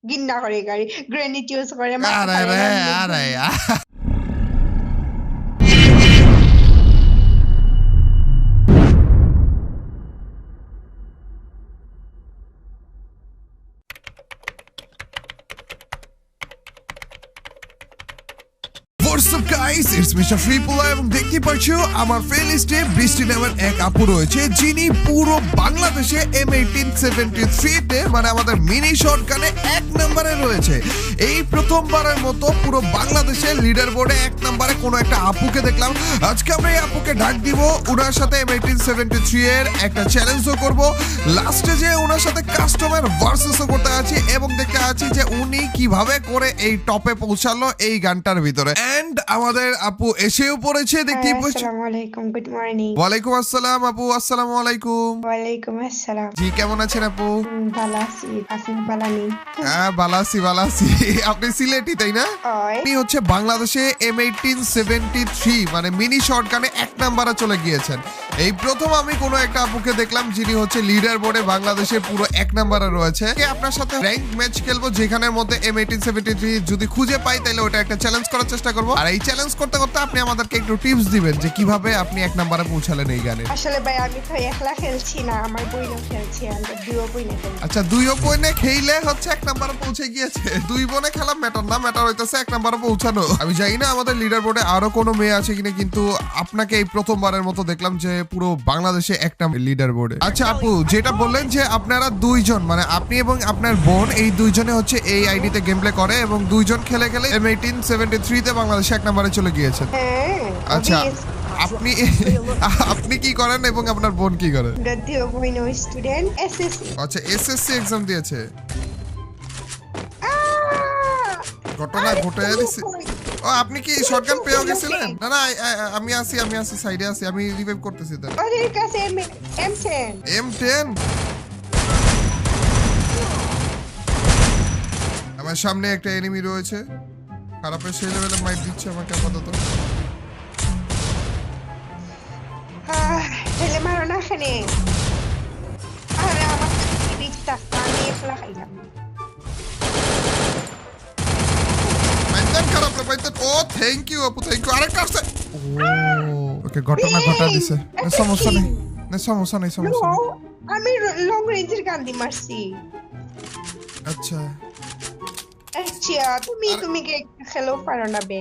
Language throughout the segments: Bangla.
গিন্না করে গাড়ি গ্রেনেড ইউজ করে মাথা আরে ফাড়ে রে না আরে What's up guys? It's Mr. Freepola এবং দেখতে পাচ্ছ আমার প্লেলিস্টে বৃষ্টি নামের এক আপু রয়েছে যিনি পুরো বাংলাদেশে M1873 তে মানে আমাদের মিনি শটগানে 1 নম্বরে রয়েছে। এই প্রথমবারের মতো পুরো বাংলাদেশে লিডার বোর্ডে 1 নম্বরে কোনো একটা আপুকে দেখলাম। আজকে আমরা এই আপুকে ডাক দিব, ওনার সাথে M1873 এর একটা চ্যালেঞ্জও করব। লাস্টে যে ওনার সাথে কাস্টমার ভার্সেসও করতে আছি এবং দেখতে আছি যে উনি কিভাবে করে এই টপে পৌঁছালো এই গানটার ভিতরে। এন্ড আমাদের আপু এসেও পড়েছে দেখতেই পাচ্ছি। আসসালামু আলাইকুম, গুড মর্নিং। ওয়ালাইকুম আসসালাম আপু, আসসালামু আলাইকুম। ওয়ালাইকুম আসসালাম। জি কেমন আছেন আপু? ভালো আছি, আপনি ভালো নেই? হ্যাঁ ভালো আছি। আপনি সিলেটি তাই না? আপনি হচ্ছে বাংলাদেশে M1873 মানে মিনি শটগানে 1 নম্বরে চলে গিয়েছেন। এই প্রথম আমি কোনো একটা আপুকে দেখলাম যিনি হচ্ছে লিডার বোর্ডে বাংলাদেশে পুরো 1 নম্বরে রয়েছে। আপনার সাথে র্যাঙ্ক ম্যাচ খেলবো যেখানের মধ্যে M1873 যদি খুঁজে পাই তাহলে ওটা একটা চ্যালেঞ্জ করার চেষ্টা করব। আর এই চ্যালেঞ্জ করতে করতে আপনি আমাদেরকে একটু টিপস দিবেন যে কিভাবে আপনি 1 নম্বরে পৌঁছালেন এই গানে। আসলে ভাই আমি তো একলা খেলছি না, আমার বইনও খেলছি, আমরা দুইও বইনে খেলছি। আচ্ছা দুইও বইনে খেলে হচ্ছে 1 নম্বরে পৌঁছে গিয়েছে। দুই বোনে খেলা ম্যাটার না, ম্যাটার হইতেছে 1 নম্বরে পৌঁছানো। আমি জানি না আমাদের লিডার বোর্ডে আরো কোনো মেয়ে আছে কিনা, কিন্তু আপনাকে এই প্রথমবারের মতো দেখলাম যে পুরো বাংলাদেশে একটা লিডার বোর্ডে। আচ্ছা আপু যেটা বললেন যে আপনারা দুইজন মানে আপনি এবং আপনার বোন এই দুইজনে হচ্ছে এই আইডিতে গেম প্লে করে এবং দুইজন খেলে খেলে M1873 তে বাংলাদেশে 1 নম্বরে চলে গিয়েছেন। আচ্ছা আপনি আপনি কি করেন এবং আপনার বোন কি করে? দুইও বইনও স্টুডেন্ট এসএসসি। আচ্ছা এসএসসি এক্সাম দিয়েছে। ঘটনা ঘটে গেছে। ও আপনি কি শটগান পেয়ে গেছিলেন? না না আমি আছি সাইডে আছি, আমি রিভাইভ করতেছি। ওদের কাছে M10 আমার সামনে একটা এনিমি রয়েছে, খারাপের সেই লেভেলে মাইট দিচ্ছে আমাকে আপাতত। ছেলে মারো না এখানে। আরে আমার রিচটা আমি একলা খাইলাম। মাইন্দান খারাপ রে মাইন্দান। ও থ্যাংক ইউ আপু, থ্যাংক ইউ। আরেকটা আসছে। ও ওকে ঘটনা ঘটা দিছে। সমস্যা নেই আমি লং রেঞ্জের গান দি মারছি। আচ্ছা আচ্ছা তুমি কি খেলো পারো না বে?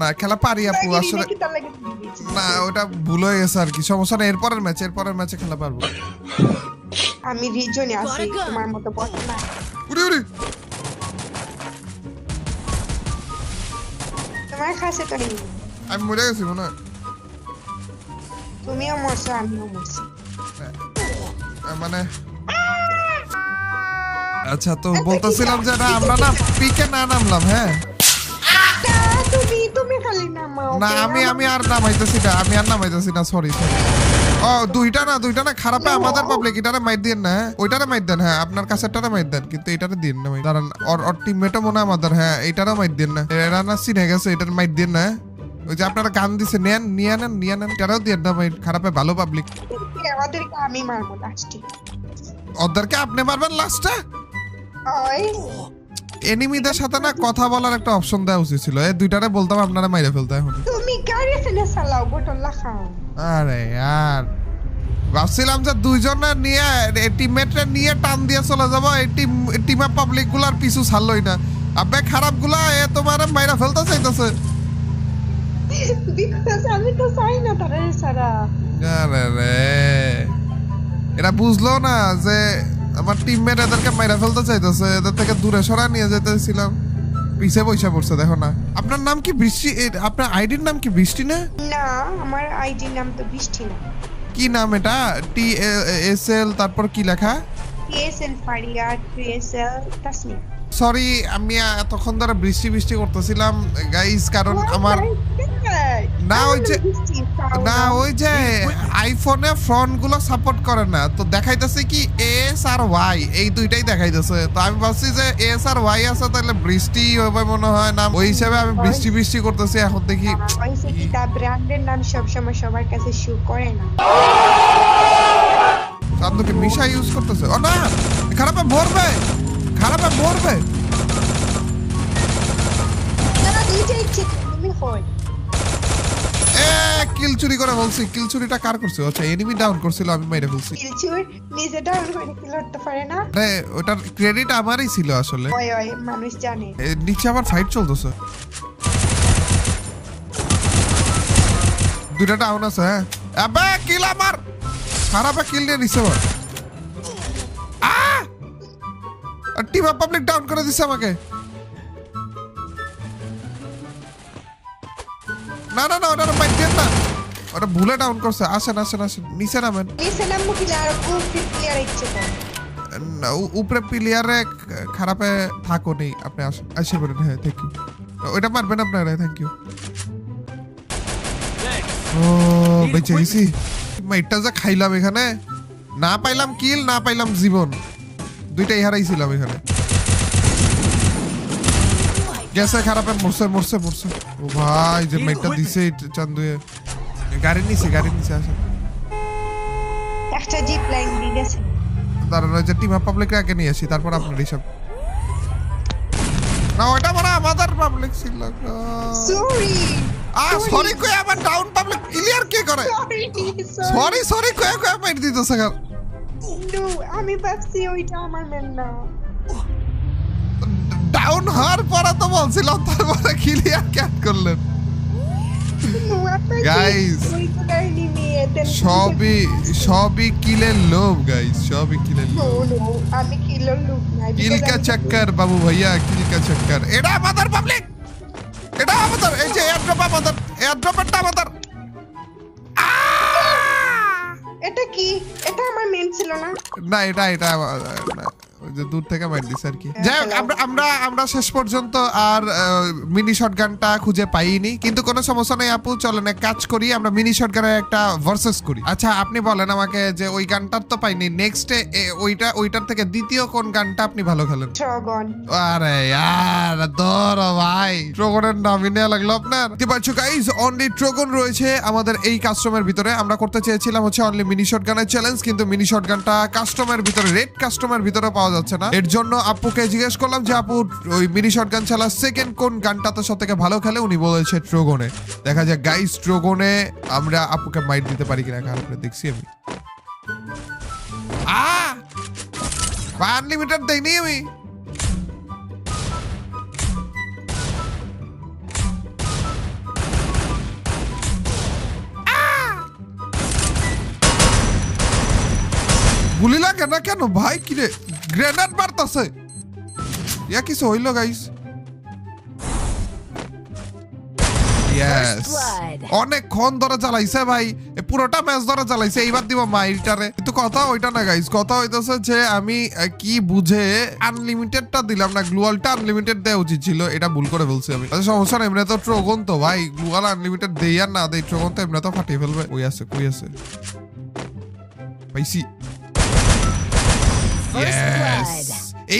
না খেলা পারি আপু আসলে। না ওটা ভুল হয়ে গেছে আর কি, সমস্যা নেই। এরপরের ম্যাচে খেলা পারবো। আমি রিজনে আছি, তোমার মতো বট না। উড়ি তোমার কাছে তো নেই। আমি মরে গেছি মনে হয়। তুমিও মরছো, আমিও মরছি। মানে আচ্ছা তো বলতেছিলাম যে না আমরা না পিকে না নামলাম। হ্যাঁ তুমি খালি নামাও না আমি আর নামাইতেছি না সরি। ও দুইটা না খারাপে আমাদের পাবলিক এটারে মাইট দেন না, ওইটারে মাইট দেন। হ্যাঁ আপনার কাছেরটারে মাইট দেন কিন্তু এটারে দিন না। দাঁড়ান ওর টিমমেটও মনে আমাদের। হ্যাঁ এইটারও মাইট দেন না, এরা না চিনে গেছে এটার মাইট দেন না। ওই যে আপনারা গান দিছে নিয়ে নেন এটারও দেন না মাইট। খারাপে ভালো পাবলিক। ওদেরকে আমি মারবো লাস্টে। ওদেরকে আপনি মারবেন লাস্টে? ওই এনিমিদের সাথে না কথা বলার একটা অপশন দেওয়া উচিত ছিল। এই দুইটারে বলতাম আপনারা মাইরে ফেলতে। এখন তুমি গাড়ি ফেলে চালাও, বোতল লাগাও। আরে यार ভাবছিলাম যে দুইজন নিয়ে টিমমেটরে নিয়ে টান দিয়ে চলে যাবো, এই টিমে পাবলিক গুলার পিছু ছাড়লই না। আবে খারাপ গুলা তোমার মাইরা ফেলতে চাইতেছে। আমি তো চাই না তারা সারা। আরে রে এরা বুঝলো না যে আমার টিমমেট এদেরকে মাইরা ফেলতে চাইতেছে, এদের থেকে দূরে সরা নিয়ে যেতেছিলাম, পিছে পয়সা পড়ছে। দেখো না আপনার নাম কি বৃষ্টি? আপনার আইডির নাম কি বৃষ্টি না? না আমার আইডির নাম তো বৃষ্টি না। কি নাম এটা? TSL তারপর কি লেখা? TSL Faria, TSL Tasnia. Sorry আমি এতক্ষণ ধরে বৃষ্টি করতেছিলাম গাইস, কারণ আমার না ওই যে আইফোনে ফ্রন্ট গুলো সাপোর্ট করে না, তো দেখাইতেছে কি এস আর ওয়াই, এই দুইটাই দেখাইতেছে। তো আমি ভাবছি যে এস আর ওয়াই আছে তাহলে বৃষ্টি হবে মনে হয় নাম, ওই হিসাবে আমি বৃষ্টি করতেছি। এখন দেখি ব্র্যান্ডের নাম সবসময় সবার কাছে শো করে না। সান্দুকে মিশা ইউজ করতেছে। ও না খারাপে ভরবে। খারাপে মরবে। না দুইটা ইচ্ছে তুমি হয় কিল চুরি করে বলছি। কিল চুরিটা কার করছে? আচ্ছা এনিমি ডাউন করছিল, আমি মেরে ফেলছি। কিলচুর নিজে ডাউন করে কিল করতে পারে না। আরে ওটার ক্রেডিট আমারই ছিল আসলে। ওই ওই মানুষ জানে। নিচে আবার ফাইট চলতেছে। দুইটা ডাউন আছে। হ্যাঁ আবে কিল আমার খারাপে কিল নিয়ে নিছে। টিম অফ পাবলিক ডাউন করে দিছে আমাকে। না না না ওটা বাইক দেন না, ওটা ভুলে ডাউন করছে। আসেন আসেন আসেন নিচে নামেন। নিচে নামবো কি আর প্লেয়ার ইচ্ছে করে উপরে প্লেয়ারে খারাপে থাকো নেই, আপনি আসেন আসে বলেন। হ্যাঁ থ্যাংক ইউ। ওইটা মারবেন আপনারা, থ্যাংক ইউ। ও বেঁচে গেছি। মাইটটা যা খাইলাম এখানে, না পাইলাম কিল না পাইলাম জীবন, দুইটাই হারাইছিলাম এখানে। গেছে খারাপে, মরছে মরছে মরছে। ও ভাই যে মাইটটা দিছে চান্দুয়ে। গাড়ি নিচে আসেন। একটা জিপ লাইন দিয়ে গেছে। দাঁড়ানো যে টিম অফ পাবলিক আগে নিয়ে আসি, তারপর আপনার হিসাব। না ওটা মানে আমাদের পাবলিক ছিল। সরি সরি কই আমার ডাউন পাবলিক ক্লিয়ার কে করে? সরি সরি কই মাইট দিতেছে। নো আমি ভাবছি ওইটা আমার মেন না। ডাউন হওয়ার পরে তো বলছিলাম, তারপরে ক্লিয়ার ক্যাট করলেন। গাইস সবই কিলের লোভ গাইস, সবই কিলের লোভ। আমি কিলের লোভ না, কিল কা চক্কর বাবু ভাইয়া, কিল কা চক্কর। এটা আমাদের পাবলিক, এটা আমাদের। এই যে এয়ারড্রপ আমাদের, এয়ারড্রপটা আমাদের। এটা কি? এটা আমার মেন ছিল না। না এটা না, ওই যে দূর থেকে মার দিছে আর কি। যাই হোক আমরা শেষ পর্যন্ত আর মিনি শটগানটা খুঁজে পাইনি, কিন্তু কোনো সমস্যা নেই আপু, চলেন এক কাজ করি, আমরা মিনি শটগানের একটা ভার্সেস করি। আচ্ছা আপনি বলেন আমাকে যে ওই গানটার তো পাইনি, নেক্সট ওইটার থেকে দ্বিতীয় কোন গানটা আপনি ভালো খেলেন? ট্রগন। আরে यार ধরো ভাই, ট্রগনের নামই নেওয়া লাগলো আপনার। দেখতে পাচ্ছ গাইস অনলি ট্রগন রয়েছে আমাদের এই কাস্টমের ভিতরে। আমরা করতে চেয়েছিলাম হচ্ছে অনলি মিনি শটগানের চ্যালেঞ্জ, কিন্তু মিনি শটগানটা কাস্টমের ভিতরে, রেড কাস্টমের ভিতরে পাওয়া যাচ্ছে না। এর জন্য আপুকে জিজ্ঞেস করলাম যে আপু ওই মিনি শটগান ছাড়া সেকেন্ড কোন গানটা তো সবথেকে ভালো খেলে, উনি বলেছে ট্রগনে। দেখা যাক গাইস ট্রগনে আমরা আপুকে মাইট দিতে পারি কিনা। কারণ দেখছি আমি আনলিমিটেড দেইনি আমি। গুলি লাগে না কেন ভাই? কিরে গ্রেনেড মারতাছে, ইয়া কিছু হইলো গাইস? অনেকক্ষণ ধরে চালাইছে ভাই, পুরোটা ম্যাচ ধরে চালাইছে। এইবার দিব মাইটারে। কিন্তু কথা ওইটা না গাইস, কথা হইতেছে যে আমি কি বুঝে আনলিমিটেডটা দিলাম না, গ্লুয়ালটা আনলিমিটেড দেওয়া উচিত ছিল, এটা ভুল করে বলছি আমি। সমস্যা না, এমনি তো ট্রগন তো ভাই, গ্লুয়াল আনলিমিটেড দেই আর না দেই, ট্রগন তো এমনি তো ফাটিয়ে ফেলবে। কই আছে পাইছি।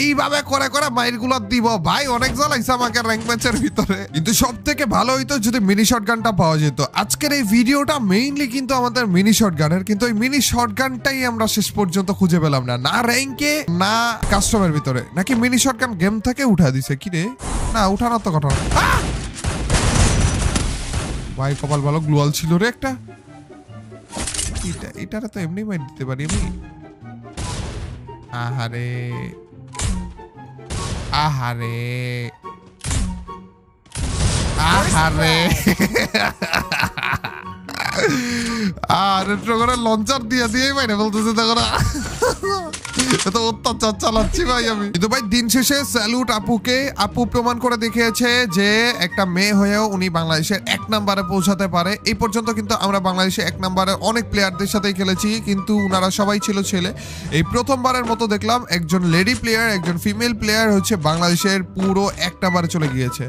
এইভাবে করে করে মাইর গুলো দিব ভাই, অনেক জ্বালাইছে আমাকে র্যাঙ্ক ম্যাচের ভিতরে। কিন্তু সব থেকে ভালো হইতো যদি মিনি শটগানটা পাওয়া যেত। আজকের এই ভিডিওটা মেইনলি কিন্তু আমাদের মিনি শটগানের, কিন্তু এই মিনি শটগানটাই আমরা শেষ পর্যন্ত খুঁজে পেলাম না, না র্যাঙ্কে না কাস্টমের ভিতরে। নাকি মিনি শটগান গেম থেকে উঠা দিছে? কি রে, না উঠানোর তো কথা ভাই। কপাল ভালো গ্লুয়াল ছিল রে একটা। এটারে তো এমনি মাইর দিতে পারি আমি। আহারে আহারে আহারে আরে ট্রগনের লঞ্চার দিয়েই বাইরে বলতেছে তখন। এত অত্যাচার চালাচ্ছি ভাই আমি। কিন্তু ভাই দিন শেষে স্যালুট আপুকে। আপু প্রমাণ করে দেখিয়েছে যে একটা মেয়ে হয়েও উনি বাংলাদেশের 1 নম্বরে পৌঁছাতে পারে। এই পর্যন্ত কিন্তু আমরা বাংলাদেশে 1 নম্বরে অনেক প্লেয়ারদের সাথেই খেলেছি, কিন্তু উনারা সবাই ছিল ছেলে। এই প্রথমবারের মতো দেখলাম একজন লেডি প্লেয়ার, একজন ফিমেল প্লেয়ার হচ্ছে বাংলাদেশের পুরো 1 নম্বরে চলে গিয়েছে।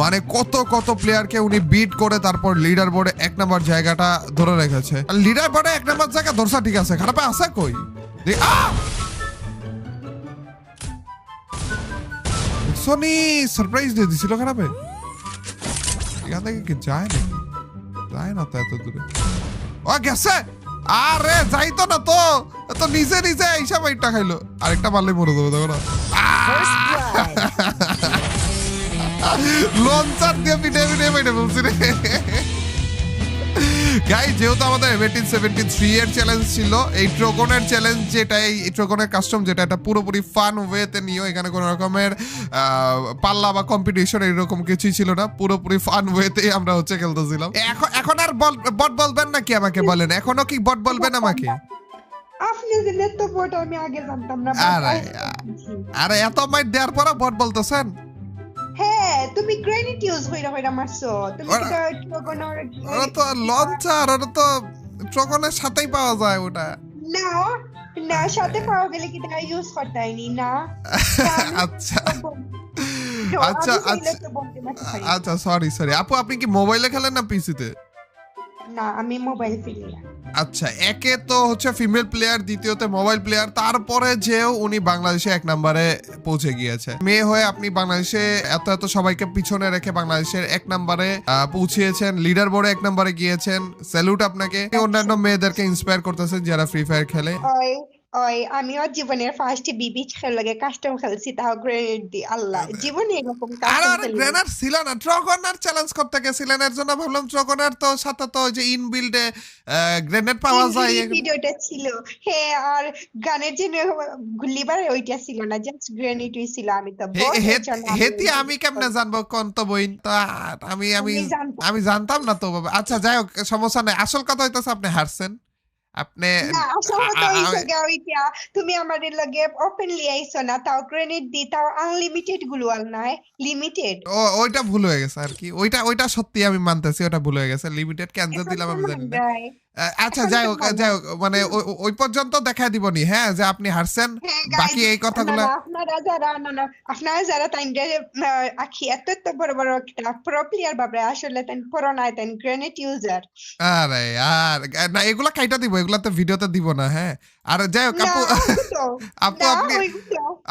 মানে কত কত প্লেয়ারকে উনি বিট করে তারপর লিডার বোর্ডে 1 নম্বর জায়গাটা ধরে রেখেছে। লিডার বোর্ডে 1 নম্বর জায়গা ধরছা ঠিক আছে, খারাপ আছে কই? সোনি সারপ্রাইজ দিয়ে দিছিল খারাপে। এখান থেকে কি যায় নাকি? যায় না তো এত দূরে। ও গেছে। আরে যাইতো না তো, তো নিজে নিজে এইসব একটা খাইলো। আরেকটা মারলে মরে যাবে দেখো না। First blood. লঞ্চার দিয়ে পিঠে পিঠে পিঠে বলছি রে গাইস, যেহেতু আমাদের M1873 এর চ্যালেঞ্জ ছিল, এই ট্রোগনের চ্যালেঞ্জ যেটা, এই ট্রোগনের কাস্টম যেটা, এটা পুরোপুরি ফান ওয়েতে নিও। এখানে কোনো রকমের পাল্লা বা কম্পিটিশন এরকম কিছুই ছিল না, পুরোপুরি ফান ওয়েতে আমরা হচ্ছে খেলতেছিলাম। এখন আর বট বলবেন নাকি আমাকে বলেন, এখনো কি বট বলবেন আমাকে? আপনি দিলে তো বট আমি আগে জানতাম না। আরে এত মাইট দেওয়ার পর বট বলতেছেন? হ্যাঁ, তুমি গ্রেনেড ইউজ হইরা মারছো। তুমি ওরা তো লঞ্চার, ওরা তো ট্রোগনের সাথেই পাওয়া যায় ওটা। না না, সাথে পাওয়া গেলে কি তারা ইউজ করতে হয়নি না? আচ্ছা আচ্ছা আচ্ছা, সরি আপু, আপনি কি মোবাইলে খেলেন না পিসিতে? না, আমি মোবাইল ফেলি না। আচ্ছা, একে তো হচ্ছে ফিমেল প্লেয়ার, দ্বিতীয়তে মোবাইল প্লেয়ার, তারপরে যেও উনি বাংলাদেশে 1 নম্বরে পৌঁছে গিয়েছে। মেয়ে হয়ে আপনি বাংলাদেশে এত এত সবাইকে পিছনে রেখে বাংলাদেশের 1 নম্বরে পৌঁছিয়েছেন, লিডার বোর্ডে 1 নম্বরে গিয়েছেন। স্যালুট আপনাকে। অন্যান্য মেয়েদেরকে ইন্সপায়ার করতেছেন যারা ফ্রি ফায়ার খেলে। আমিও জীবনের ফার্স্ট বিবি লাগে কাস্টম খেলছি, তাও গ্রেনেড দি। আল্লাহ, জীবনে এরকম আরে গ্রেনার ছিল না, ট্রোগনার চ্যালেঞ্জ করতে গেছিলেন, এর জন্য ভাবলাম ট্রোগনার তো সাথে তো ওই যে ইনবিল্ডে গ্রেনেড পাওয়া যায়, ভিডিওটা ছিল। হ্যাঁ, আর গানের যে গুলিবার ওইটা ছিল না, জাস্ট গ্রেনেডই ছিল। আমি তো হেতি আমি কেমনে জানবো কোন তো বইন তো, আমি জানতাম না তো বাবা। আচ্ছা যাই হোক, সমস্যা নাই। আসল কথা হইতাছে আপনি হারছেন। আপনি তুমি আমাদের লগে ওপেনলি আইছো না, তাও গ্রেনেড দি, তাও আনলিমিটেড গ্লুয়াল নাই, লিমিটেড। ওইটা ভুল হয়ে গেছে আর কি, ওইটা সত্যি আমি মানতেছি, ওটা ভুল হয়ে গেছে। লিমিটেড ক্যান্সেল দিলাম আমি জানি না। আচ্ছা যাই হোক মানে ওই পর্যন্ত দেখা দিবনি, হ্যাঁ, যে আপনি হারছেন। বাকি এই কথাগুলো আপনারা যারা তাই আখি এত বড় বড় প্রো প্লেয়ার বাবা, আসলে তাই প্রো নাই, তাই গ্রেনেড ইউজার। আরে আর না, এগুলা কাইটা দিব, এগুলা তো ভিডিওতে দিব না। হ্যাঁ, আর যাই হোক আপু,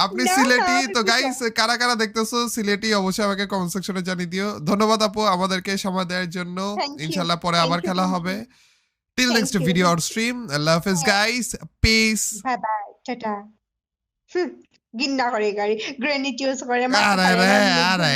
আপনি সিলেটি তো গাইস, কারা কারা দেখতেছো সিলেটি অবশ্যই আমাকে কমেন্ট সেকশনে জানিয়ে দিও। ধন্যবাদ আপু আমাদেরকে সময় দেওয়ার জন্য। ইনশাআল্লাহ পরে আবার খেলা হবে। Till next video or stream. Love is guys. Peace. Bye bye. Tata. গিন্না করে গাড়ি গ্রেনেড ইউজ করে। আরে